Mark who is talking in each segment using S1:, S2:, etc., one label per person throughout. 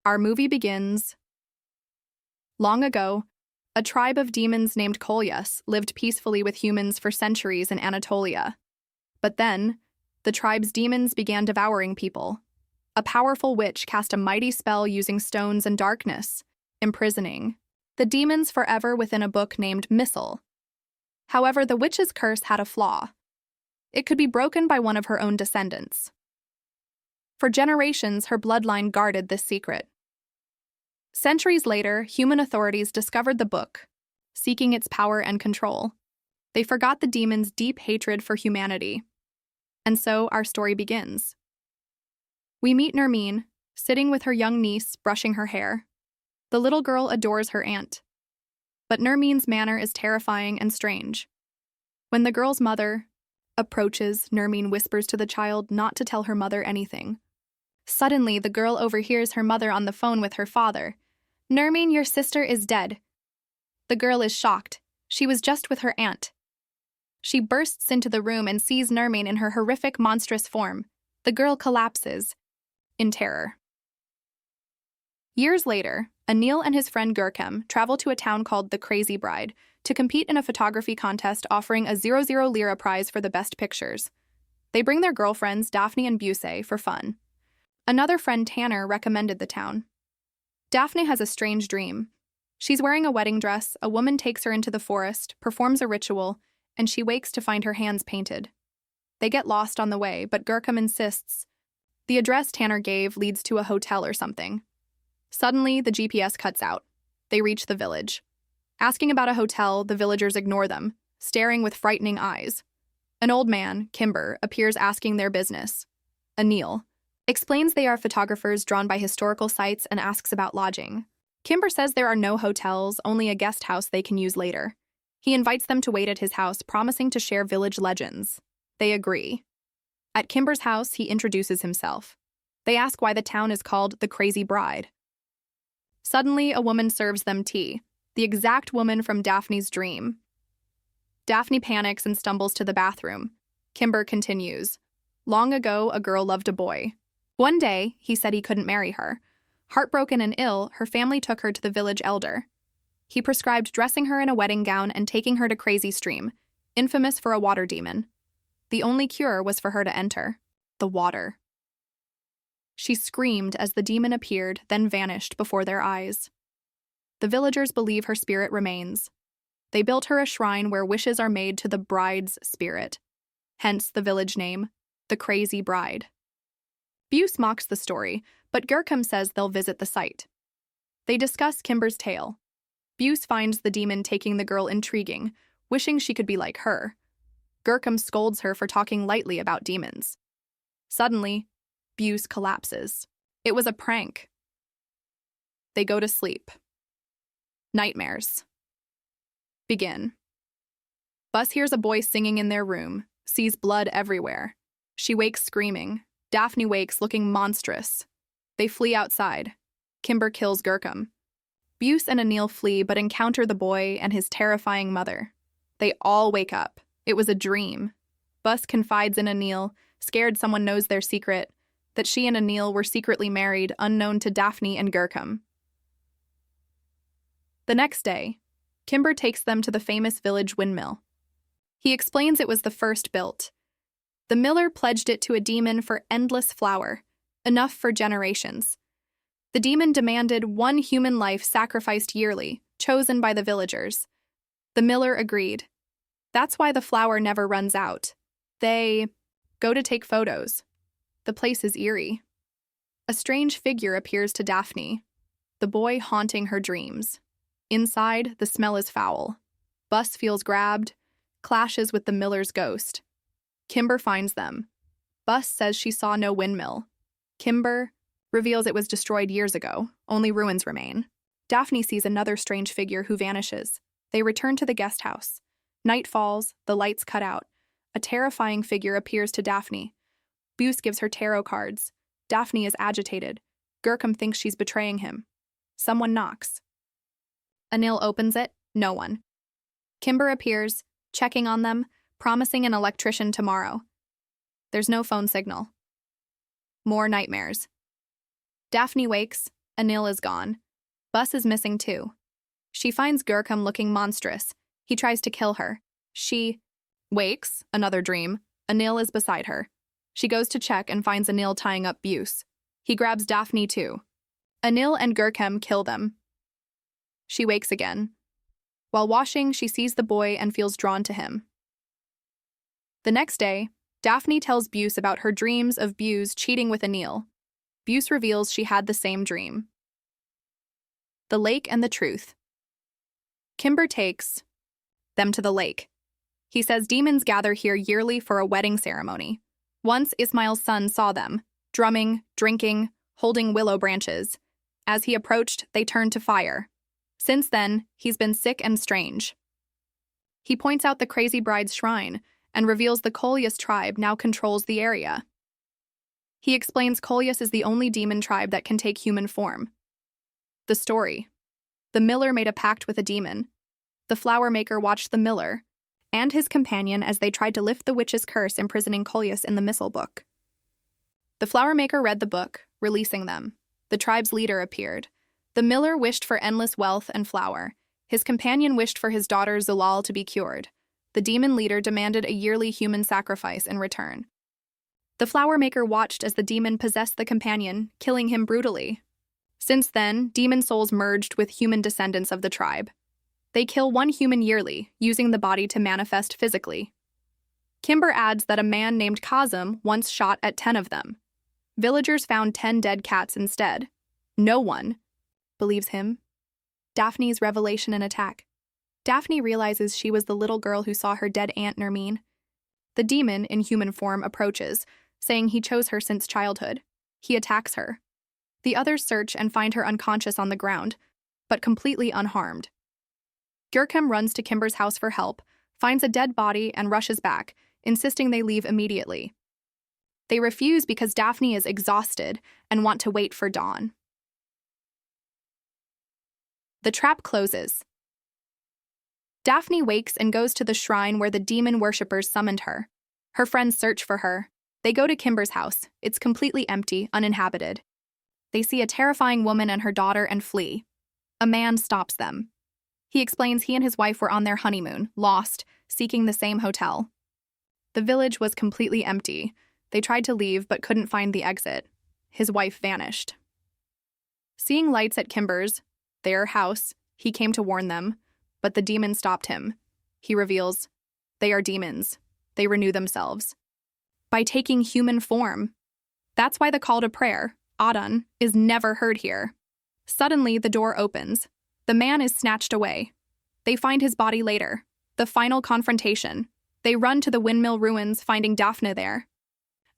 S1: Our movie begins. Long ago, a tribe of demons named KULYAS lived peacefully with humans for centuries in Anatolia. But then, the tribe's demons began devouring people. A powerful witch cast a mighty spell using stones and darkness, imprisoning the demons forever within a book named Missile. However, the witch's curse had a flaw. It could be broken by one of her own descendants. For generations, her bloodline guarded this secret. Centuries later, human authorities discovered the book, seeking its power and control. They forgot the demons' deep hatred for humanity. And so our story begins. We meet Nermeen, sitting with her young niece, brushing her hair. The little girl adores her aunt. But Nermeen's manner is terrifying and strange. When the girl's mother approaches, Nermeen whispers to the child not to tell her mother anything. Suddenly, the girl overhears her mother on the phone with her father. "Nermeen, your sister is dead." The girl is shocked. She was just with her aunt. She bursts into the room and sees Nermeen in her horrific, monstrous form. The girl collapses in terror. Years later, Anil and his friend Gurkem travel to a town called the Crazy Bride to compete in a photography contest offering a 0 lira prize for the best pictures. They bring their girlfriends, Daphne and Buse, for fun. Another friend, Tanner, recommended the town. Daphne has a strange dream. She's wearing a wedding dress, a woman takes her into the forest, performs a ritual, and she wakes to find her hands painted. They get lost on the way, but Gurkem insists the address Tanner gave leads to a hotel or something. Suddenly, the GPS cuts out. They reach the village. Asking about a hotel, the villagers ignore them, staring with frightening eyes. An old man, Kimber, appears asking their business. Anil explains they are photographers drawn by historical sites and asks about lodging. Kimber says there are no hotels, only a guest house they can use later. He invites them to wait at his house, promising to share village legends. They agree. At Kimber's house, he introduces himself. They ask why the town is called the Crazy Bride. Suddenly, a woman serves them tea, the exact woman from Daphne's dream. Daphne panics and stumbles to the bathroom. Kimber continues. Long ago, a girl loved a boy. One day, he said he couldn't marry her. Heartbroken and ill, her family took her to the village elder. He prescribed dressing her in a wedding gown and taking her to Crazy Stream, infamous for a water demon. The only cure was for her to enter the water. She screamed as the demon appeared, then vanished before their eyes. The villagers believe her spirit remains. They built her a shrine where wishes are made to the bride's spirit. Hence the village name, the Crazy Bride. Buse mocks the story, but Gurkem says they'll visit the site. They discuss Kimber's tale. Buse finds the demon taking the girl intriguing, wishing she could be like her. Gurkem scolds her for talking lightly about demons. Suddenly, Buse collapses. It was a prank. They go to sleep. Nightmares begin. Bus hears a boy singing in their room, sees blood everywhere. She wakes screaming. Daphne wakes looking monstrous. They flee outside. Kimber kills Gurkem. Buse and Anil flee but encounter the boy and his terrifying mother. They all wake up. It was a dream. Bus confides in Anil, scared someone knows their secret, that she and Anil were secretly married, unknown to Daphne and Gurkem. The next day, Kimber takes them to the famous village windmill. He explains it was the first built. The miller pledged it to a demon for endless flour, enough for generations. The demon demanded one human life sacrificed yearly, chosen by the villagers. The miller agreed. That's why the flour never runs out. They go to take photos. The place is eerie. A strange figure appears to Daphne, the boy haunting her dreams. Inside, the smell is foul. Bus feels grabbed, clashes with the miller's ghost. Kimber finds them. Bus says she saw no windmill. Kimber reveals it was destroyed years ago. Only ruins remain. Daphne sees another strange figure who vanishes. They return to the guest house. Night falls, the lights cut out. A terrifying figure appears to Daphne. Buse gives her tarot cards. Daphne is agitated. Gurkem thinks she's betraying him. Someone knocks. Anil opens it. No one. Kimber appears, checking on them, promising an electrician tomorrow. There's no phone signal. More nightmares. Daphne wakes. Anil is gone. Bus is missing too. She finds Gurkam looking monstrous. He tries to kill her. She wakes, another dream. Anil is beside her. She goes to check and finds Anil tying up Buse. He grabs Daphne too. Anil and Gurkam kill them. She wakes again. While washing, she sees the boy and feels drawn to him. The next day, Daphne tells Buse about her dreams of Buse cheating with Anil. Buse reveals she had the same dream. The lake and the truth. Kimber takes them to the lake. He says demons gather here yearly for a wedding ceremony. Once Ismail's son saw them, drumming, drinking, holding willow branches. As he approached, they turned to fire. Since then, he's been sick and strange. He points out the crazy bride's shrine and reveals the KULYAS tribe now controls the area. He explains KULYAS is the only demon tribe that can take human form. The story. The miller made a pact with a demon. The flower maker watched the miller and his companion as they tried to lift the witch's curse imprisoning KULYAS in the missal book. The flower maker read the book, releasing them. The tribe's leader appeared. The miller wished for endless wealth and flower. His companion wished for his daughter Zulal to be cured. The demon leader demanded a yearly human sacrifice in return. The flower maker watched as the demon possessed the companion, killing him brutally. Since then, demon souls merged with human descendants of the tribe. They kill one human yearly, using the body to manifest physically. Kimber adds that a man named Kazım once shot at 10 of them. Villagers found 10 dead cats instead. No one believes him. Daphne's revelation and attack. Daphne realizes she was the little girl who saw her dead aunt Nermeen. The demon, in human form, approaches, saying he chose her since childhood. He attacks her. The others search and find her unconscious on the ground, but completely unharmed. Gurkam runs to Kimber's house for help, finds a dead body, and rushes back, insisting they leave immediately. They refuse because Daphne is exhausted and want to wait for dawn. The trap closes. Daphne wakes and goes to the shrine where the demon worshippers summoned her. Her friends search for her. They go to Kimber's house. It's completely empty, uninhabited. They see a terrifying woman and her daughter and flee. A man stops them. He explains he and his wife were on their honeymoon, lost, seeking the same hotel. The village was completely empty. They tried to leave but couldn't find the exit. His wife vanished. Seeing lights at Kimber's, their house, he came to warn them, but the demon stopped him. He reveals, they are demons. They renew themselves by taking human form. That's why the call to prayer, Adhan, is never heard here. Suddenly, the door opens. The man is snatched away. They find his body later. The final confrontation. They run to the windmill ruins, finding Daphne there.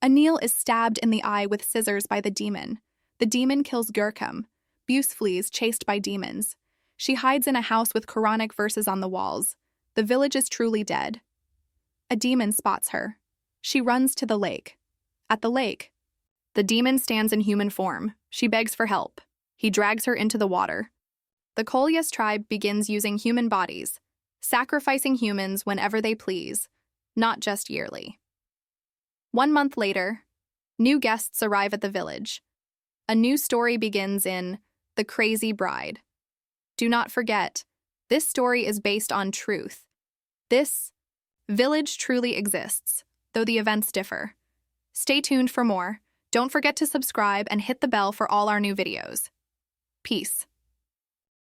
S1: Anil is stabbed in the eye with scissors by the demon. The demon kills Gurkam. Buse flees, chased by demons. She hides in a house with Quranic verses on the walls. The village is truly dead. A demon spots her. She runs to the lake. At the lake, the demon stands in human form. She begs for help. He drags her into the water. The KULYAS tribe begins using human bodies, sacrificing humans whenever they please, not just yearly. 1 month later, new guests arrive at the village. A new story begins in The Crazy Bride. Do not forget, this story is based on truth. This village truly exists, though the events differ. Stay tuned for more. Don't forget to subscribe and hit the bell for all our new videos. Peace.